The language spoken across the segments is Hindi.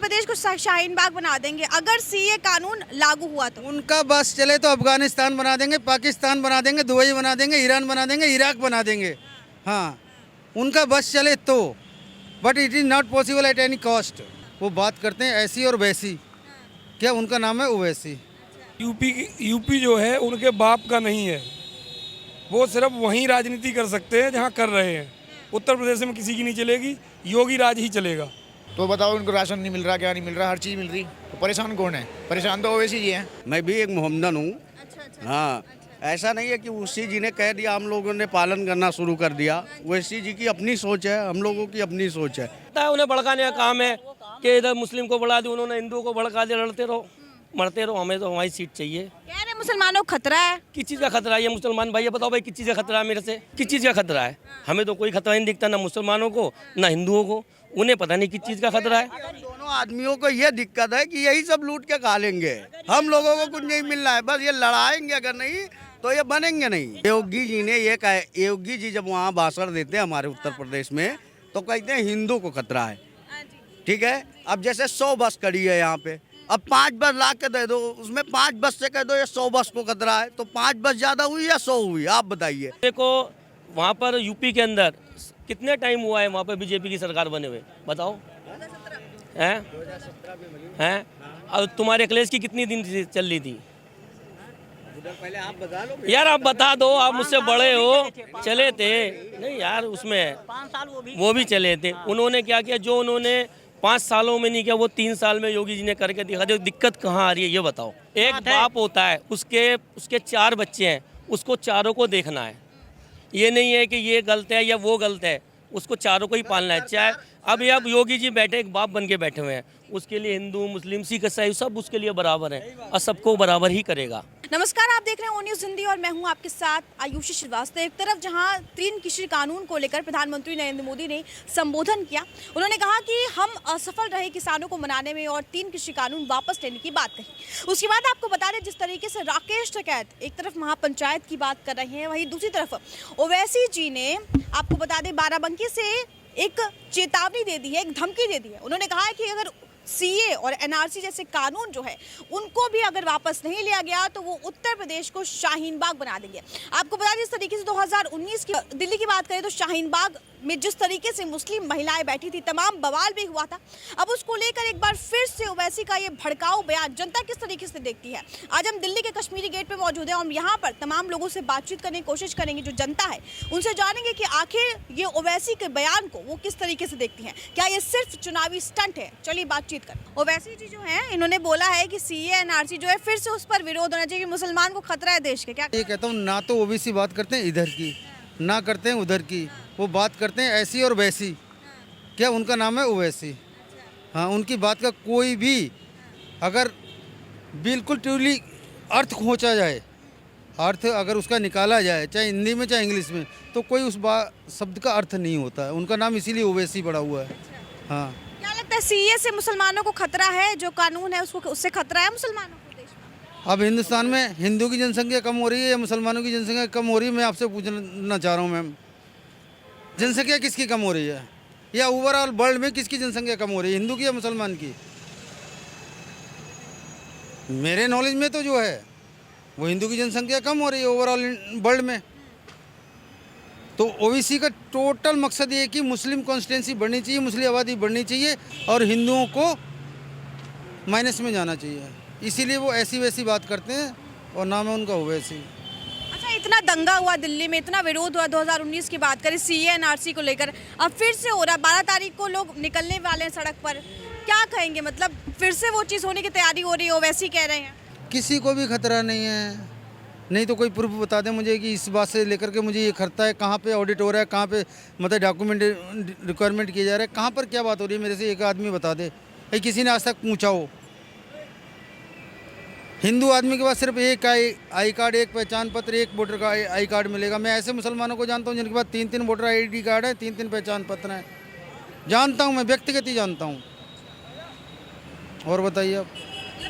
प्रदेश को शाहीन बाग बना देंगे अगर सीए कानून लागू हुआ तो। उनका बस चले तो अफगानिस्तान बना देंगे, पाकिस्तान बना देंगे, दुबई बना देंगे, ईरान बना देंगे, इराक बना देंगे। हाँ, उनका बस चले तो, but it is not possible at any cost. वो बात करते हैं ऐसी और वैसी, क्या उनका नाम है ओवैसी। यूपी जो है उनके बाप का नहीं है, वो सिर्फ वहीं राजनीति कर सकते हैं जहाँ कर रहे हैं। उत्तर प्रदेश में किसी की नहीं चलेगी, योगी राज ही चलेगा। तो बताओ, उनको राशन नहीं मिल रहा, क्या नहीं मिल रहा, हर चीज़ मिल रही, तो परेशान कौन है? परेशान तो ओवैसी जी हैं। मैं भी एक मोहम्मदन हूँ। हाँ, ऐसा नहीं है कि उसी जी ने कह दिया हम लोगों ने पालन करना शुरू कर दिया। वैसी जी की अपनी सोच है, हम लोगों की अपनी सोच है। उन्हें भड़काने का काम है कि इधर मुस्लिम को बढ़ा दिया, उन्होंने हिंदुओं को भड़का दिया, लड़ते रहो मरते रहो, हमें तो हमारी सीट चाहिए। कह रहे मुसलमानों को खतरा है। किस चीज़ का खतरा है? ये मुसलमान भाई, ये बताओ भाई, किस चीज़ का खतरा है मेरे से? किस चीज़ का खतरा है? हमें तो कोई खतरा नहीं दिखता, ना मुसलमानों को ना हिंदुओं को। उन्हें पता नहीं किस चीज़ का खतरा है। दोनों आदमियों को ये दिक्कत है कि यही सब लूट के खा लेंगे, हम लोगों को कुछ नहीं मिलना है। बस ये लड़ाएंगे, अगर नहीं तो ये बनेंगे नहीं। योगी जी ने ये कहा, योगी जी जब वहाँ भाषण देते हैं हमारे उत्तर प्रदेश में, तो कहते हैं हिंदू को खतरा है। ठीक है, अब जैसे 100 बस खड़ी है यहाँ पे, अब 5 बस ला के दे दो, उसमें 5 बस से कह दो ये 100 बस को खतरा है, तो 5 बस ज्यादा हुई या 100 हुई? आप बताइए। देखो, वहाँ पर यूपी के अंदर कितने टाइम हुआ है वहाँ पर बीजेपी की सरकार बने हुए, बताओ हैं? और तुम्हारे अखिलेश की कितनी दिन से चल रही थी? पहले आप बता लो यार, आप बता दो, आप मुझसे बड़े हो। चले थे नहीं यार, उसमें 5 साल वो भी चले थे। उन्होंने क्या किया जो उन्होंने 5 सालों में नहीं किया, वो 3 साल में योगी जी ने करके दिखा दिया। दिक्कत कहाँ आ रही है ये बताओ। एक बाप होता है, उसके 4 बच्चे हैं, उसको चारों को देखना है। ये नहीं है कि ये गलत है या वो गलत है, उसको चारों को ही पालना है। चाहे अब योगी जी बैठे, एक बाप बन के बैठे हुए हैं, उसके लिए हिंदू मुस्लिम सिख ईसाई सब उसके लिए बराबर है और सबको बराबर ही करेगा। नमस्कार, आप देख रहे हैं ओ न्यूज़ हिंदी और मैं हूं आपके साथ आयुषी श्रीवास्तव। एक तरफ जहां 3 कृषि कानून को लेकर प्रधानमंत्री नरेंद्र मोदी ने संबोधन किया, उन्होंने कहा कि हम असफल रहे किसानों को मनाने में और 3 कृषि कानून वापस लेने की बात कही। उसके बाद आपको बता दें, जिस तरीके से राकेश टिकैत एक तरफ महापंचायत की बात कर रहे हैं, वहीं दूसरी तरफ ओवैसी जी ने आपको बता दें बाराबंकी से एक चेतावनी दे दी है, एक धमकी दे दी है। उन्होंने कहा है कि अगर सीए और एनआरसी जैसे कानून जो है उनको भी अगर वापस नहीं लिया गया तो वो उत्तर प्रदेश को शाहीन बाग बना देंगे। आपको बता दें, जिस तरीके से 2019 की दिल्ली की बात करें तो शाहीन बाग में जिस तरीके से मुस्लिम महिलाएं बैठी थी, तमाम बवाल भी हुआ था। अब उसको लेकर एक बार फिर से ओवैसी का ये भड़काऊ बयान जनता किस तरीके से देखती है। आज हम दिल्ली के कश्मीरी गेट पे मौजूद हैं और यहाँ पर तमाम लोगों से बातचीत करने की कोशिश करेंगे। जो जनता है उनसे जानेंगे कि आखिर ये ओवैसी के बयान को वो किस तरीके से देखती हैं। क्या ये सिर्फ चुनावी स्टंट है? चलिए बातचीत कर। ओवैसी जी जो है, इन्होंने बोला है कि सीए एनआरसी जो है फिर से उस पर विरोध होना चाहिए, मुसलमान को खतरा है देश के। क्या ये कहता हूँ, ना तो ओबीसी बात करते हैं इधर की, ना करते हैं उधर की, वो बात करते हैं ऐसी और वैसी, क्या उनका नाम है ओवैसी। हाँ, उनकी बात का कोई भी अगर बिल्कुल ट्रूली अर्थ खोचा जाए, अर्थ अगर उसका निकाला जाए, चाहे हिंदी में चाहे इंग्लिश में, तो कोई उस शब्द का अर्थ नहीं होता है। उनका नाम इसीलिए ओवैसी पड़ा हुआ है। हाँ, क्या लगता है, सीए से मुसलमानों को खतरा है? जो कानून है उसको, उससे खतरा है मुसलमानों को देश में? अब हिंदुस्तान में हिंदू की जनसंख्या कम हो रही है या मुसलमानों की जनसंख्या कम हो रही है? मैं आपसे पूछना चाह रहा हूँ मैम, जनसंख्या किसकी कम हो रही है, या ओवरऑल वर्ल्ड में किसकी जनसंख्या कम हो रही है, हिंदू की या मुसलमान की? मेरे नॉलेज में तो जो है वो हिंदू की जनसंख्या कम हो रही है ओवरऑल वर्ल्ड में। तो ओबीसी का टोटल मकसद ये है कि मुस्लिम कॉन्स्टिट्यूंसी बढ़नी चाहिए, मुस्लिम आबादी बढ़नी चाहिए और हिंदुओं को माइनस में जाना चाहिए। इसीलिए वो ऐसी वैसी बात करते हैं और नाम है उनका ओवैसी। अच्छा, इतना दंगा हुआ दिल्ली में, इतना विरोध हुआ 2019 की बात करें सीए एनआरसी को लेकर, अब फिर से हो रहा। 12 तारीख को लोग निकलने वाले हैं सड़क पर, क्या कहेंगे? मतलब फिर से वो चीज़ होने की तैयारी हो रही है, ओवैसी कह रहे हैं। किसी को भी खतरा नहीं है, नहीं तो कोई प्रूफ बता दें मुझे कि इस बात से लेकर के मुझे ये खतरा है, कहाँ पे ऑडिट हो रहा है, कहाँ पे मतलब डॉक्यूमेंट रिक्वायरमेंट किया जा रहा है, कहाँ पर क्या बात हो रही है, मेरे से एक आदमी बता दे। भाई किसी ने आज तक पूछा हो? हिंदू आदमी के पास सिर्फ एक आई कार्ड, एक पहचान पत्र, एक वोटर का आई कार्ड मिलेगा। मैं ऐसे मुसलमानों को जानता हूँ जिनके पास 3-3 वोटर ID कार्ड है, 3-3 पहचान पत्र हैं। जानता हूँ, मैं व्यक्तिगत ही जानता हूँ। और बताइए आप।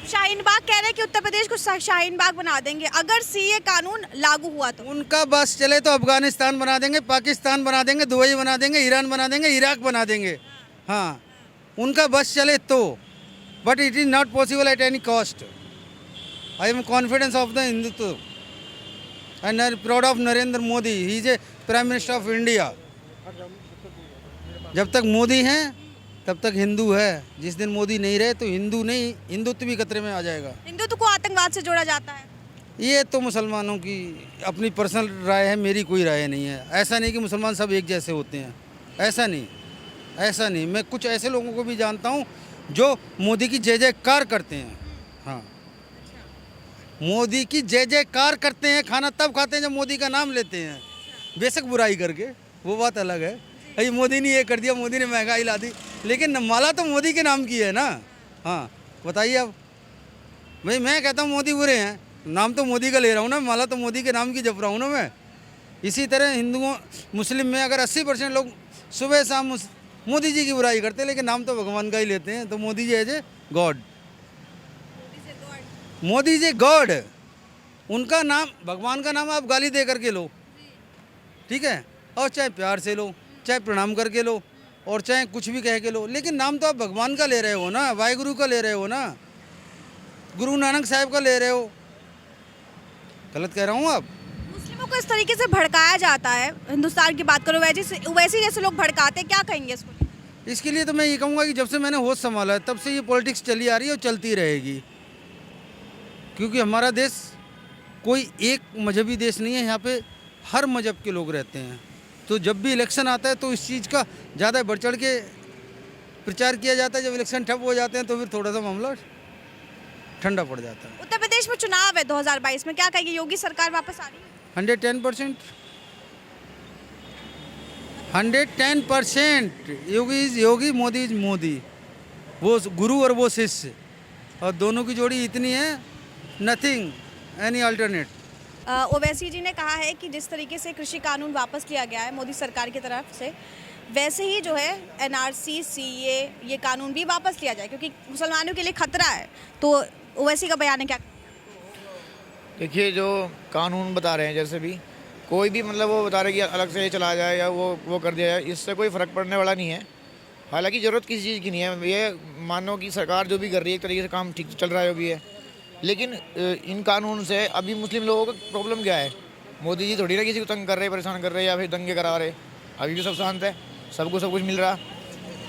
शाहीन बाग कह रहे हैं कि उत्तर प्रदेश को शाहीन बाग बना देंगे अगर सीए कानून लागू हुआ तो। उनका बस चले तो अफगानिस्तान बना देंगे, पाकिस्तान बना देंगे, दुबई बना देंगे, ईरान बना देंगे, इराक बना देंगे। हाँ, उनका बस चले तो, but it is not possible at any cost. I am confident of the Hindutva and I am proud of Narendra Modi. He is a Prime Minister of India. जब तक मोदी हैं तब तक हिंदू है, जिस दिन मोदी नहीं रहे तो हिंदू नहीं, हिंदुत्व भी खतरे में आ जाएगा। हिंदुत्व को आतंकवाद से जोड़ा जाता है। ये तो मुसलमानों की अपनी पर्सनल राय है, मेरी कोई राय नहीं है। ऐसा नहीं कि मुसलमान सब एक जैसे होते हैं, ऐसा नहीं। मैं कुछ ऐसे लोगों को भी जानता हूँ जो मोदी की जय जयकार करते हैं। हाँ, मोदी की जय जयकार करते हैं, खाना तब खाते हैं जब मोदी का नाम लेते हैं, बेशक बुराई करके, वो बात अलग है। अरे मोदी ने ये कर दिया, मोदी ने महंगाई ला दी, लेकिन माला तो मोदी के नाम की है ना। हाँ बताइए अब, भाई मैं कहता हूँ मोदी बुरे हैं, नाम तो मोदी का ले रहा हूँ ना, माला तो मोदी के नाम की जप रहा हूँ ना मैं। इसी तरह हिंदुओं मुस्लिम में अगर 80% लोग सुबह शाम मोदी जी की बुराई करते हैं, लेकिन नाम तो भगवान का ही लेते हैं। तो Modi ji as a god, Modi ji god, उनका नाम, भगवान का नाम आप गाली दे करके लो, ठीक है, और चाहे प्यार से लो, चाहे प्रणाम करके लो, और चाहे कुछ भी कह के लो, लेकिन नाम तो आप भगवान का ले रहे हो ना, वाहिगुरु का ले रहे हो ना, गुरु नानक साहब का ले रहे हो। गलत कह रहा हूँ आप? मुस्लिमों को इस तरीके से भड़काया जाता है, हिंदुस्तान की बात करो, वैसे जैसे लोग भड़काते हैं, क्या कहेंगे इसको? इसके लिए तो मैं ये कहूँगा कि जब से मैंने होश संभाला है तब से ये पॉलिटिक्स चली आ रही है और चलती रहेगी, क्योंकि हमारा देश कोई एक मजहबी देश नहीं है, यहाँ पे हर मजहब के लोग रहते हैं। तो जब भी इलेक्शन आता है तो इस चीज़ का ज़्यादा बढ़ चढ़ के प्रचार किया जाता है, जब इलेक्शन ठप हो जाते हैं तो फिर थोड़ा सा मामला ठंडा पड़ जाता है। उत्तर प्रदेश में चुनाव है 2022 में, क्या कहेंगे, योगी सरकार वापस आ रही है? 110%, 110%। योगी इज योगी, मोदी इज मोदी, वो गुरु और वो शिष्य, और दोनों की जोड़ी इतनी है, नथिंग एनी अल्टरनेट। ओवैसी जी ने कहा है कि जिस तरीके से कृषि कानून वापस लिया गया है मोदी सरकार की तरफ से, वैसे ही जो है एनआरसी, सीए, ये कानून भी वापस लिया जाए, क्योंकि मुसलमानों के लिए खतरा है। तो ओवैसी का बयान है, क्या? देखिए, जो कानून बता रहे हैं, जैसे भी कोई भी मतलब वो बता रहे कि अलग से ये चला जाए या वो कर दिया जाए, इससे कोई फ़र्क पड़ने वाला नहीं है। हालांकि ज़रूरत किसी चीज़ की नहीं है, ये मानो कि सरकार जो भी कर रही है एक तरीके से काम ठीक चल रहा है, जो भी है, लेकिन इन कानून से अभी मुस्लिम लोगों का प्रॉब्लम क्या है? मोदी जी थोड़ी ना किसी को तंग कर रहे, परेशान कर रहे या फिर दंगे करा रहे। अभी भी सब शांत है, सबको सब कुछ मिल रहा,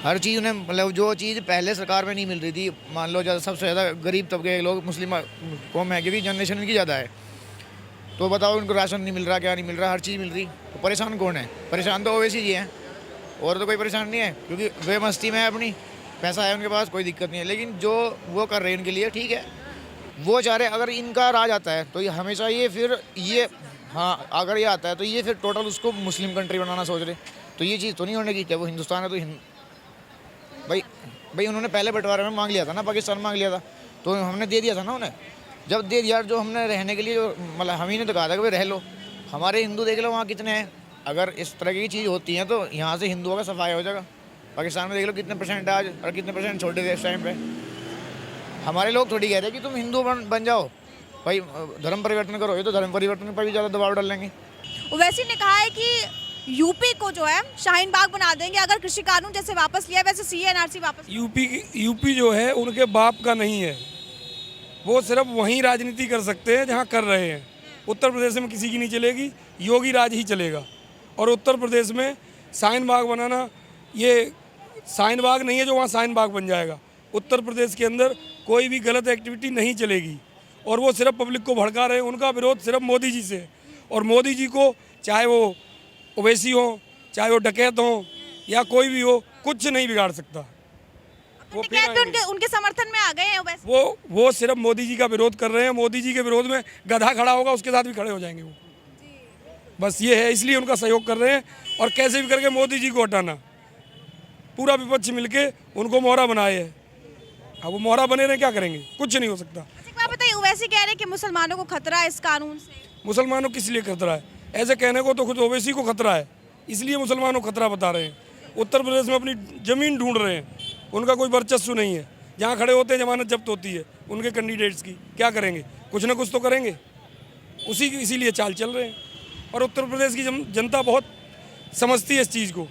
हर चीज़ उन्हें, मतलब जो चीज़ पहले सरकार में नहीं मिल रही थी, मान लो सबसे ज़्यादा गरीब तबके के लोग मुस्लिम कौम है, क्योंकि जनरेशन इनकी ज़्यादा है, तो बताओ उनको राशन नहीं मिल रहा, क्या नहीं मिल रहा, हर चीज़ मिल रही, तो परेशान कौन है? परेशान तो ओवैसी जी हैं, और तो कोई परेशान नहीं है, क्योंकि वे मस्ती में है, अपनी पैसा है उनके पास, कोई दिक्कत नहीं है। लेकिन जो वो कर रहे हैं इनके लिए ठीक है, वो चाह रहे, अगर इनका राज आता है तो ये हमेशा ये फिर ये, हाँ अगर ये आता है तो ये फिर टोटल उसको मुस्लिम कंट्री बनाना सोच रहे, तो ये चीज़ तो नहीं होने की। जब वो हिंदुस्तान है तो भाई उन्होंने पहले बंटवारे में मांग लिया था ना, पाकिस्तान मांग लिया था, तो हमने दे दिया था ना उन्हें। जब दे दिया, जो हमने रहने के लिए जो मतलब हम ही ने तो कहा था कि भाई रह लो, हमारे हिंदू देख लो वहाँ कितने हैं। अगर इस तरह की चीज़ होती है तो यहाँ से हिंदुओं का सफाया हो जाएगा। पाकिस्तान में देख लो कितने % आज और कितने % छोटे थे इस टाइम पे। हमारे लोग थोड़ी कह रहे हैं कि तुम हिंदू बन जाओ, भाई धर्म परिवर्तन करो, ये तो धर्म परिवर्तन पर भी ज़्यादा दबाव डाल लेंगे। ओवैसी ने कहा है कि यूपी को जो है शाहीन बाग बना देंगे अगर कृषि कानून जैसे वापस लिया वैसे सीए एनआरसी वापस। यूपी जो है उनके बाप का नहीं है, वो सिर्फ वहीं राजनीति कर सकते हैं जहाँ कर रहे हैं। उत्तर प्रदेश में किसी की नहीं चलेगी, योगी राज ही चलेगा। और उत्तर प्रदेश में शाहीन बाग बनाना, ये शाहीन बाग नहीं है जो वहाँ शाहीन बाग बन जाएगा। उत्तर प्रदेश के अंदर कोई भी गलत एक्टिविटी नहीं चलेगी, और वो सिर्फ पब्लिक को भड़का रहे हैं। उनका विरोध सिर्फ मोदी जी से है, और मोदी जी को चाहे वो ओवैसी हो, चाहे वो डकैत हो या कोई भी हो, कुछ नहीं बिगाड़ सकता। वो उनके समर्थन में आ गए हैं ओवैसी। वो सिर्फ मोदी जी का विरोध कर रहे हैं। मोदी जी के विरोध में गधा खड़ा होगा, उसके साथ भी खड़े हो जाएंगे वो। बस ये है, इसलिए उनका सहयोग कर रहे हैं। और कैसे भी करके मोदी जी को हटाना, पूरा विपक्ष मिलके उनको मोहरा बनाए है। अब वो मोहरा बने रहे, क्या करेंगे? कुछ नहीं हो सकता। बताइए, ओवैसी कह रहे हैं कि मुसलमानों को खतरा है इस कानून से। मुसलमानों को किस लिए खतरा है? ऐसे कहने को तो खुद ओवैसी को खतरा है, इसलिए मुसलमानों को खतरा बता रहे हैं। उत्तर प्रदेश में अपनी ज़मीन ढूंढ रहे हैं, उनका कोई वर्चस्व नहीं है। जहाँ खड़े होते हैं जमानत जब्त होती है उनके कैंडिडेट्स की। क्या करेंगे? कुछ ना कुछ तो करेंगे, इसीलिए चाल चल रहे हैं। और उत्तर प्रदेश की जनता बहुत समझती है इस चीज़ को।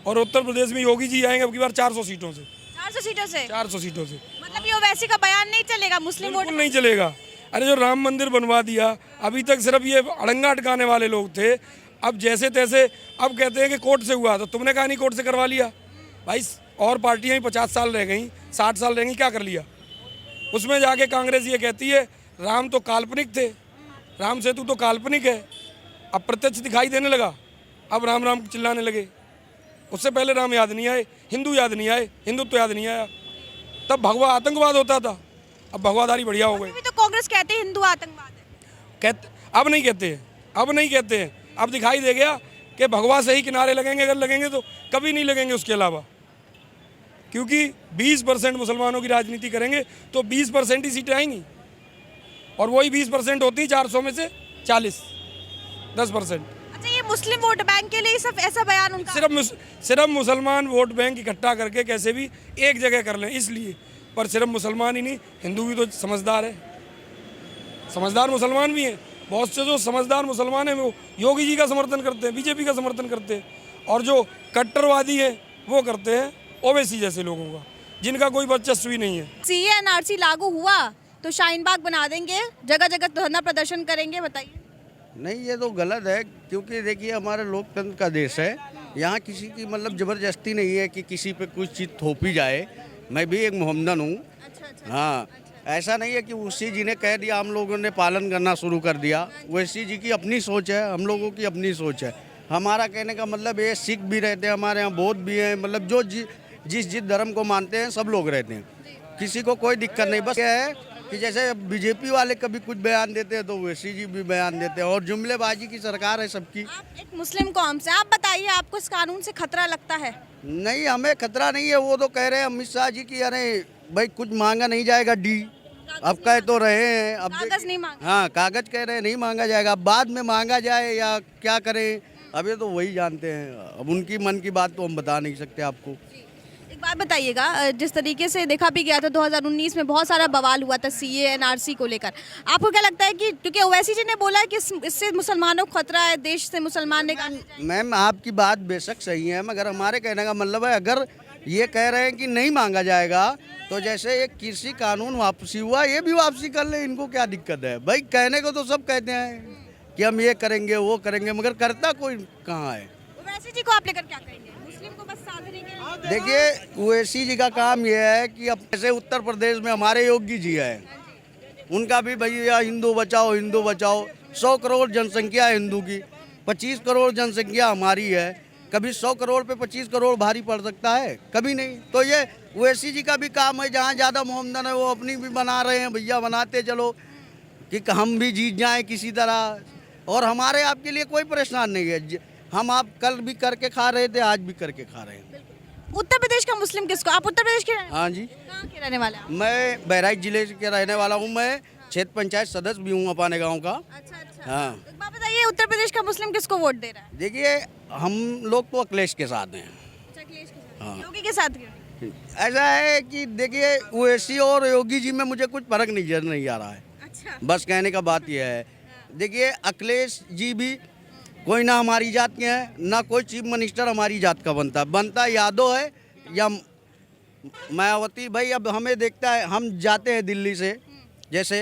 और उत्तर प्रदेश में योगी जी आएंगे अब की बार 400 सीटों से। 400 सीटों से? 400 सीटों से। मतलब ये ओवैसी का बयान नहीं चलेगा मुस्लिम वोट बिल्कुल नहीं चलेगा। अरे जो राम मंदिर बनवा दिया, अभी तक सिर्फ ये अड़ंगा अटकाने वाले लोग थे, अब जैसे तैसे अब कहते हैं कि कोर्ट से हुआ, तो तुमने कहा नहीं कोर्ट से करवा लिया भाई। और पार्टियां ही 50 साल रह गई, 60 साल रह गई, क्या कर लिया? उसमें जाके कांग्रेस ये कहती है राम तो काल्पनिक थे, राम सेतु तो काल्पनिक है, अब प्रत्यक्ष दिखाई देने लगा, अब राम राम चिल्लाने लगे। उससे पहले राम याद नहीं आए, हिंदू याद नहीं आए, हिंदुत्व याद नहीं आया, तब भगवा आतंकवाद होता था, अब भगवादारी बढ़िया हो गई। अभी तो कांग्रेस कहते हैं हिंदू आतंकवाद है। अब नहीं कहते हैं, अब नहीं कहते हैं, अब दिखाई दे गया कि भगवा से ही किनारे लगेंगे, अगर लगेंगे तो कभी नहीं लगेंगे उसके अलावा, क्योंकि 20% मुसलमानों की राजनीति करेंगे तो 20% ही सीटें आएंगी, और वही 20% होती 400 में से 40, 10%। अच्छा, ये मुस्लिम वोट बैंक के लिए सब ऐसा बयान उनका? सिर्फ मुसलमान वोट बैंक इकट्ठा करके कैसे भी एक जगह कर लें इसलिए, पर सिर्फ मुसलमान ही नहीं, हिंदू भी तो समझदार है, समझदार मुसलमान भी हैं। बहुत से जो समझदार मुसलमान हैं वो योगी जी का समर्थन करते हैं, बीजेपी का समर्थन करते हैं, और जो कट्टरवादी हैं वो करते हैं ओवैसी जैसे लोगों का, जिनका कोई वर्चस्व ही नहीं है। सीए एनआरसी लागू हुआ तो शाहीन बाग बना देंगे, जगह जगह धरना प्रदर्शन करेंगे, बताइए। नहीं, ये तो गलत है, क्योंकि देखिए हमारे लोकतंत्र का देश है, यहाँ किसी की मतलब ज़बरदस्ती नहीं है कि किसी पे कुछ चीज़ थोपी जाए। मैं भी एक मोहम्मदन हूँ। अच्छा। हाँ, ऐसा नहीं है कि उसी जी ने कह दिया हम लोगों ने पालन करना शुरू कर दिया। वैसी जी की अपनी सोच है, हम लोगों की अपनी सोच है। हमारा कहने का मतलब ये सिख भी रहते हैं हमारे यहाँ, बौद्ध भी हैं, मतलब जो जिस धर्म को मानते हैं सब लोग रहते हैं, किसी को कोई दिक्कत नहीं। बस क्या है कि जैसे बीजेपी वाले कभी कुछ बयान देते हैं तो वैसी जी भी बयान देते हैं, और जुमलेबाजी की सरकार है सबकी। आप एक मुस्लिम कौम से, आप बताइए आपको इस कानून से खतरा लगता है? नहीं, हमें खतरा नहीं है। वो तो कह रहे हैं अमित शाह जी की, अरे भाई कुछ मांगा नहीं जाएगा डी, अब कह तो रहे हैं, अब कागज नहीं मांगा। हाँ, कागज कह रहे हैं नहीं मांगा जाएगा, बाद में मांगा जाए या क्या करें अब ये तो वही जानते हैं। अब उनकी मन की बात तो हम बता नहीं सकते आपको। एक बात बताइएगा, जिस तरीके से देखा भी गया था 2019 में बहुत सारा बवाल हुआ था सीए एनआरसी को लेकर, आपको क्या लगता है कि क्योंकि ओवैसी जी ने बोला है कि इससे मुसलमानों को खतरा है, देश से मुसलमान निकाले जाएंगे? मैम आपकी बात बेशक सही है, मगर हमारे कहने का मतलब है अगर ये कह रहे हैं कि नहीं मांगा जाएगा तो जैसे ये कृषि कानून वापसी हुआ ये भी वापसी कर ले, इनको क्या दिक्कत है? भाई कहने को तो सब कहते हैं कि हम ये करेंगे वो करेंगे, मगर करता कोई कहाँ है? ओवैसी जी को आप लेकर क्या करेंगे? मुस्लिम को बस साथ देंगे? देखिए ओवैसी जी का काम यह है कि अब जैसे उत्तर प्रदेश में हमारे योगी जी है, उनका भी भैया हिंदू बचाओ हिंदू बचाओ। 100 करोड़ जनसंख्या है हिंदू की, 25 करोड़ जनसंख्या हमारी है, कभी 100 करोड़ पे 25 करोड़ भारी पड़ सकता है? कभी नहीं। तो ये ओवैसी जी का भी काम है, जहाँ ज़्यादा मोहम्मदन है वो अपनी भी बना रहे हैं, भैया बनाते चलो कि हम भी जीत जाएं किसी तरह, और हमारे आपके लिए कोई परेशान नहीं है। हम आप कल भी करके खा रहे थे, आज भी करके खा रहे हैं। उत्तर प्रदेश का मुस्लिम किसको? आप उत्तर प्रदेश के रहने? हाँ जी, कहाँ के रहने वाले हैं? मैं बहराइच जिले के रहने वाला हूँ, मैं क्षेत्र पंचायत सदस्य भी हूँ अपाने गाँव का। अच्छा। हाँ। एक बात बताइए, उत्तर प्रदेश का मुस्लिम किसको वोट दे रहा है? देखिए हम लोग तो अखिलेश के साथ हैं। अच्छा, अखिलेश के साथ। हाँ। योगी के साथ क्यों? ऐसा है कि देखिए ओवैसी और योगी जी में मुझे कुछ फर्क नजर नहीं आ रहा है, अच्छा। बस कहने का बात यह है। देखिए अखिलेश जी भी कोई ना हमारी जात के हैं, ना कोई चीफ मिनिस्टर हमारी जात का बनता यादव है या मायावती। भाई अब हमें देखता है, हम जाते हैं दिल्ली से, जैसे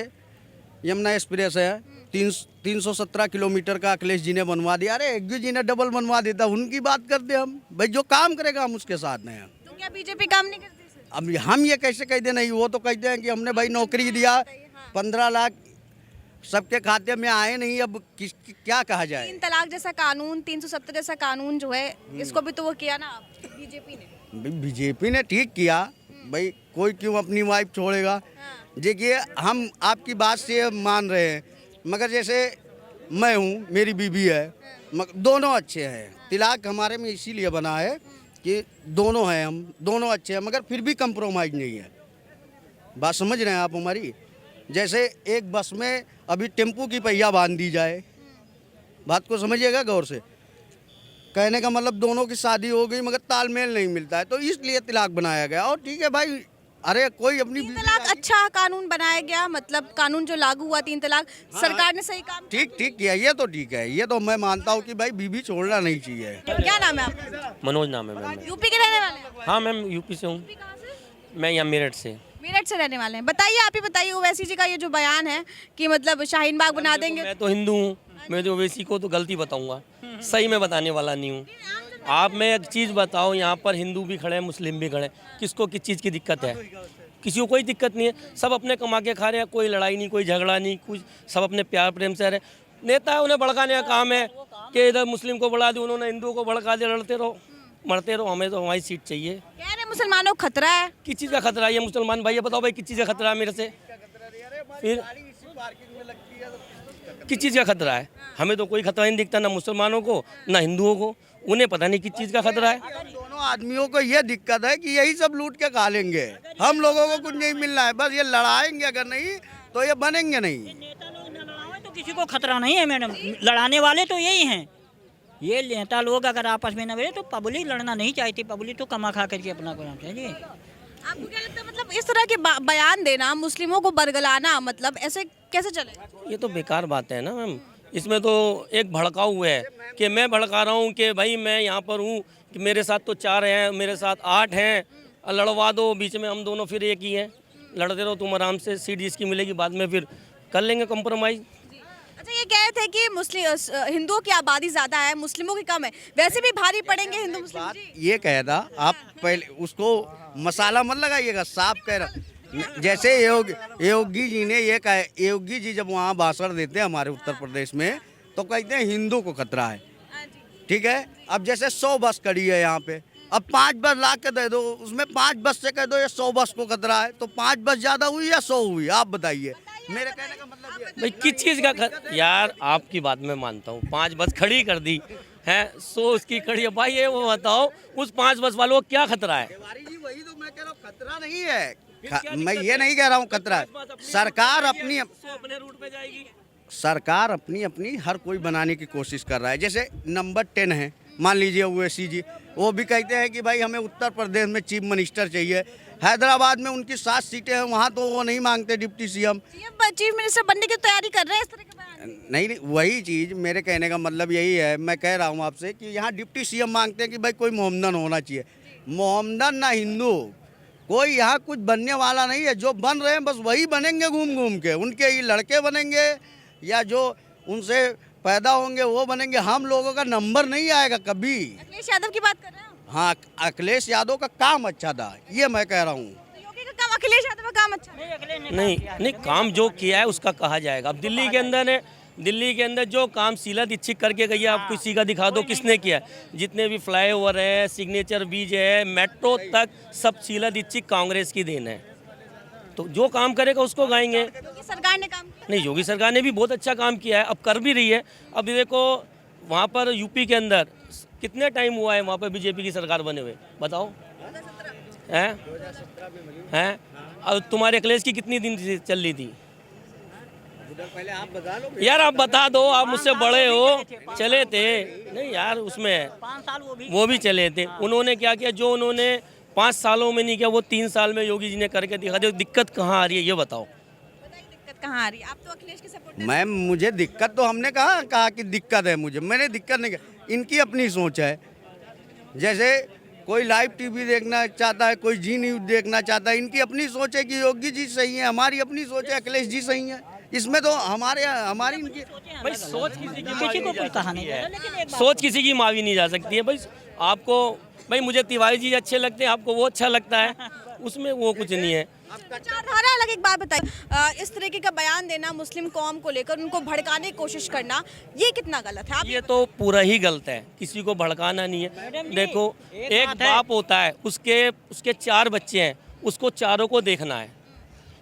यमुना एक्सप्रेस है 317 किलोमीटर का अखिलेश जी ने बनवा दिया, अरे योगी जी ने डबल बनवा देता, उनकी बात करते हम। भाई जो काम करेगा हम उसके साथ हैं। तो क्या बीजेपी काम नहीं करती सर? अब हम ये कैसे कहते नहीं, वो तो कहते हैं कि हमने भाई नौकरी दिया, 15 लाख सबके खाते में आए नहीं, अब क्या कहा जाए? 3 तलाक जैसा कानून, 370 जैसा कानून जो है, इसको भी तो वो किया ना बीजेपी ने। बीजेपी ने ठीक किया, भाई कोई क्यों अपनी वाइफ छोड़ेगा? देखिए हम आपकी बात से मान रहे हैं, मगर जैसे मैं हूँ, मेरी बीवी है, दोनों अच्छे हैं। तिलाक हमारे में इसीलिए बना है कि दोनों हैं, हम दोनों अच्छे हैं, मगर फिर भी कंप्रोमाइज़ नहीं है। बात समझ रहे हैं आप हमारी? जैसे एक बस में अभी टेम्पू की पहिया बांध दी जाए, बात को समझिएगा गौर से। कहने का मतलब दोनों की शादी हो गई मगर तालमेल नहीं मिलता है, तो इसलिए तिलाक बनाया गया। और ठीक है भाई, अरे कोई अपनी 3 तलाक अच्छा कानून बनाया गया, मतलब कानून जो लागू हुआ 3 तलाक, सरकार ने सही काम ठीक किया, ये तो ठीक है, ये तो मैं मानता हूँ कि भाई बीवी छोड़ना नहीं चाहिए। क्या नाम है आपका? मनोज नाम है मैम। यूपी के रहने वाले हैं? हाँ मैम यूपी से हूँ यूपी कहाँ से? मैं, यहाँ मेरठ से। मेरठ से रहने वाले हैं। बताइए, आप ही बताइए, ओवैसी जी का ये जो बयान है कि मतलब शाहीन बाग बना देंगे। मैं तो हिंदू हूँ, मैं जो ओवैसी को तो गलती बताऊंगा, सही में बताने वाला नहीं हूँ। आप मैं एक चीज़ बताओ, यहाँ पर हिंदू भी खड़े हैं, मुस्लिम भी खड़े हैं, किसको किस चीज़ की दिक्कत है? किसी को कोई दिक्कत नहीं है, सब अपने कमा के खा रहे हैं, कोई लड़ाई नहीं, कोई झगड़ा नहीं, कुछ सब अपने प्यार प्रेम से रहे। नेता है, उन्हें भड़काने का काम है कि इधर मुस्लिम को बढ़ा दिया, उन्होंने हिंदुओं को भड़का दिया, लड़ते रहो मरते रहो, हमें तो हमारी सीट चाहिए। कह रहे मुसलमानों को खतरा है। किस चीज़ का खतरा है? ये मुसलमान भाई, ये बताओ भाई, किस चीज़ का खतरा है मेरे से? फिर किस चीज़ का खतरा है? हमें तो कोई खतरा नहीं दिखता, ना मुसलमानों को ना हिंदुओं को, उन्हें पता नहीं किस चीज़ का खतरा है। दोनों आदमियों को ये दिक्कत है कि यही सब लूट के खा लेंगे, हम लोगों को कुछ नहीं मिलना है, बस ये लड़ाएंगे, अगर नहीं तो ये बनेंगे नहीं। नेता लोग न लड़ाएं तो किसी को खतरा नहीं है मैडम, लड़ाने वाले तो यही हैं। ये नेता लोग अगर आपस में न लड़े तो पब्लिक लड़ना नहीं चाहती, पब्लिक तो कमा खा करके अपना करना चाहिए। आपको क्या लगता है, मतलब इस तरह के बयान देना, मुस्लिमों को बरगलाना, मतलब ऐसे कैसे चलेगा? ये तो बेकार बात है ना मैम। इसमें तो एक भड़काऊ हुआ है कि मैं भड़का रहा हूँ कि भाई मैं यहाँ पर हूँ, कि मेरे साथ तो 4 हैं, मेरे साथ 8 हैं, लड़वा दो, बीच में हम दोनों फिर एक ही हैं, लड़ते रहो, तुम आराम से सीट जिसकी मिलेगी बाद में फिर कर लेंगे कम्प्रोमाइज़। अच्छा, ये कह रहे थे कि मुस्लिम हिंदुओं की आबादी ज़्यादा है, मुस्लिमों की कम है, वैसे भी भारी पड़ेंगे हिंदू मुस्लिम जी। ये कह रहा, आप पहले उसको मसाला मत लगाइएगा, साफ कह रहा। जैसे योगी जी ने ये कहा, योगी जी जब वहाँ भाषण देते हैं हमारे उत्तर प्रदेश में तो कहते हैं हिंदू को खतरा है, ठीक है। अब जैसे 100 बस खड़ी है यहाँ पे, अब 5 बस ला के दे दो, उसमें 5 बस से कह दो ये 100 बस को खतरा है, तो 5 बस ज़्यादा हुई या 100 हुई? आप बताइए। मेरे कहने का मतलब ये भाई किस चीज़ का यार, आपकी बात मैं मानता हूँ, 5 बस खड़ी कर दी है, 100 उसकी खड़ी है भाई, ये वो बताओ उस 5 बस वालों को क्या खतरा है? जी वही तो मैं कह रहा हूँ, खतरा नहीं है, मैं ये नहीं कह रहा हूँ खतरा है। सरकार अपनी रूट पे जाएगी। सरकार अपनी अपनी हर कोई बनाने की कोशिश कर रहा है। जैसे नंबर 10 है, मान लीजिए ओवैसी जी, वो भी कहते हैं कि भाई हमें उत्तर प्रदेश में चीफ मिनिस्टर चाहिए। हैदराबाद में उनकी 7 सीटें हैं, वहाँ तो वो नहीं मांगते डिप्टी सीएम। चीफ मिनिस्टर बनने की तैयारी कर रहे हैं, इस तरह के बयान। नहीं, वही चीज़ मेरे कहने का मतलब यही है, मैं कह रहा हूँ आपसे कि यहाँ डिप्टी सीएम मांगते हैं कि भाई कोई मोहम्मदन होना चाहिए। मोहम्मदन ना हिंदू, कोई यहाँ कुछ बनने वाला नहीं है। जो बन रहे हैं बस वही बनेंगे घूम घूम के, उनके ही लड़के बनेंगे या जो उनसे पैदा होंगे वो बनेंगे। हम लोगों का नंबर नहीं आएगा कभी। अखिलेश यादव की बात कर रहे हैं? हाँ, अखिलेश यादव का काम अच्छा था, ये मैं कह रहा हूँ। तो योगी का काम, अखिलेश यादव का काम अच्छा है। नहीं, काम जो किया है उसका कहा जाएगा। अब दिल्ली के अंदर जो काम शीला दीक्षित करके गई है, आप किसी का दिखा दो किसने किया। जितने भी फ्लाईओवर है, सिग्नेचर ब्रिज है, मेट्रो तक, सब शीला दीक्षित कांग्रेस की देन है। तो जो काम करेगा उसको गाएंगे। योगी सरकार ने काम किया। नहीं, योगी सरकार ने भी बहुत अच्छा काम किया है, अब कर भी रही है। अब देखो वहाँ पर यूपी के अंदर कितने टाइम हुआ है वहाँ पर बीजेपी की सरकार बने हुए, बताओ हैं? अब तुम्हारे अखिलेश की कितनी दिन से चल रही थी? पहले आप बता लो यार, आप बता दो, आप मुझसे बड़े हो। चले थे नहीं यार, उसमें 5 साल वो भी चले थे। उन्होंने क्या किया जो उन्होंने 5 सालों में नहीं किया, वो 3 साल में योगी जी ने करके दिखा दिया। दिक्कत कहाँ आ रही है ये बताओ? बताइए दिक्कत कहाँ आ रही है? आप तो अखिलेश के सपोर्टर। मैम, मुझे दिक्कत तो हमने कहा कि दिक्कत है मुझे, मैंने दिक्कत नहीं कहा। इनकी अपनी सोच है। जैसे कोई लाइव टीवी देखना चाहता है, कोई जी न्यूज़ देखना चाहता है, इनकी अपनी सोच है कि योगी जी सही है, हमारी अपनी सोच है अखिलेश जी सही है। इसमें तो हमारी इनकी भाई सोच किसी को कुछ कहा नहीं है, लेकिन एक बात सोच किसी की मावी नहीं जा सकती है। भाई आपको, भाई मुझे तिवारी जी अच्छे लगते हैं, आपको वो अच्छा लगता है, उसमें वो कुछ नहीं है। विचारधारा अलग। एक बात बताइए, इस तरीके का बयान देना मुस्लिम कौम को लेकर, उनको भड़काने की कोशिश करना, ये कितना गलत है? आप ये तो पूरा ही गलत है, किसी को भड़काना नहीं है। देखो, एक बाप होता है, उसके 4 बच्चे हैं, उसको चारों को देखना है।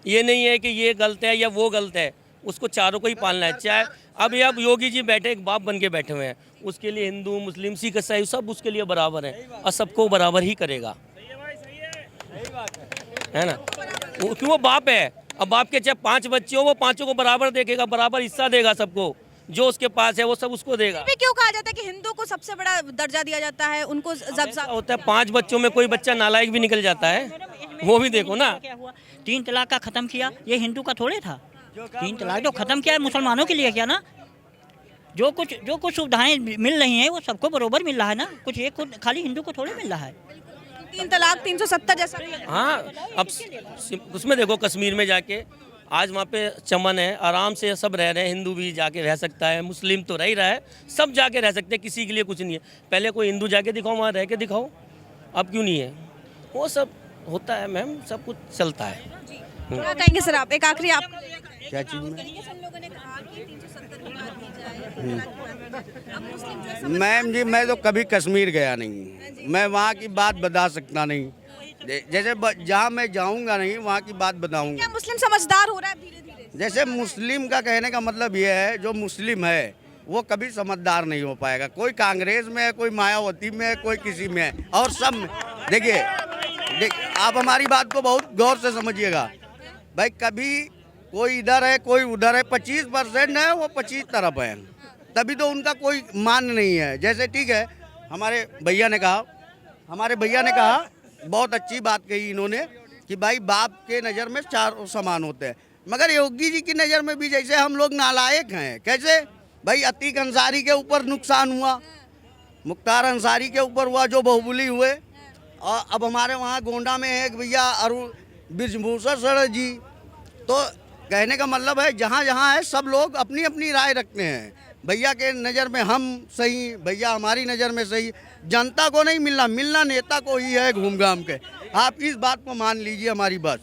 ये नहीं है कि ये गलत है या वो गलत है, उसको चारों को ही पालना है। चाहे अब योगी जी बैठे, एक बाप बन के बैठे हुए हैं, उसके लिए हिंदू मुस्लिम सिख ईसाई सब उसके लिए बराबर है और सबको बराबर ही करेगा, है ना? क्यों? वो बाप है। अब बाप के चाहे 5 बच्चे हो, वो 5 को बराबर देखेगा, बराबर हिस्सा देगा सबको, जो उसके पास है वो सब उसको देगा। क्यों कहा जाता है कि हिंदू को सबसे बड़ा दर्जा दिया जाता है, उनको होता है 5 बच्चों में कोई बच्चा नालायक भी निकल जाता है, वो भी देखो ना। क्या हुआ, 3 तलाक का खत्म किया, ये हिंदू का थोड़े था। 3 तलाक तो खत्म किया है मुसलमानों के लिए, क्या ना? जो कुछ सुविधाएं मिल रही हैं वो सबको बरोबर मिल रहा है ना, कुछ एक खाली हिंदू को थोड़े मिल रहा है। तीन तलाक 370 जैसा। हाँ, अब उसमें देखो कश्मीर में जाके आज वहाँ पे चमन है, आराम से सब रह रहे हैं। हिंदू भी जाके रह सकता है, मुस्लिम तो रह ही रहा है, सब जाके रह सकते हैं, किसी के लिए कुछ नहीं है। पहले कोई हिंदू जाके दिखाओ, वहाँ रह के दिखाओ, अब क्यों नहीं है? वो सब होता है मैम, सब कुछ चलता है। क्या कहेंगे सर आप? एक आखिरी आप क्या चीज़ में? लोगों ने कहा कि 370 की बात की जाए, अब मुस्लिम जो है मैम जी, मैं तो कभी कश्मीर गया नहीं, मैं वहाँ की बात बता सकता नहीं। जैसे जहाँ मैं जाऊँगा नहीं, वहाँ की बात बताऊँगा। क्या मुस्लिम समझदार हो रहा है धीरे धीरे? जैसे मुस्लिम का कहने का मतलब ये है, जो मुस्लिम है वो कभी समझदार नहीं हो पाएगा। कोई कांग्रेस में है, कोई मायावती में है, कोई किसी में है, और सब में। देखिए आप हमारी बात को बहुत गौर से समझिएगा भाई। कभी कोई इधर है, कोई उधर है, 25% है, वो 25 तरफ है, तभी तो उनका कोई मान नहीं है। जैसे ठीक है, हमारे भैया ने कहा बहुत अच्छी बात कही इन्होंने कि भाई बाप के नज़र में चार समान होते हैं, मगर योगी जी की नज़र में भी जैसे हम लोग नालायक हैं। कैसे भाई? अतीक अंसारी के ऊपर नुकसान हुआ, मुख्तार अंसारी के ऊपर हुआ, जो बहुबुली हुए, और अब हमारे वहाँ गोंडा में एक भैया अरुण ब्रजभूषण सर जी। तो कहने का मतलब है, जहाँ जहाँ है सब लोग अपनी अपनी राय रखते हैं। भैया के नज़र में हम सही, भैया हमारी नज़र में सही। जनता को नहीं मिलना नेता को ही है घूम घाम के। आप इस बात को मान लीजिए हमारी बात।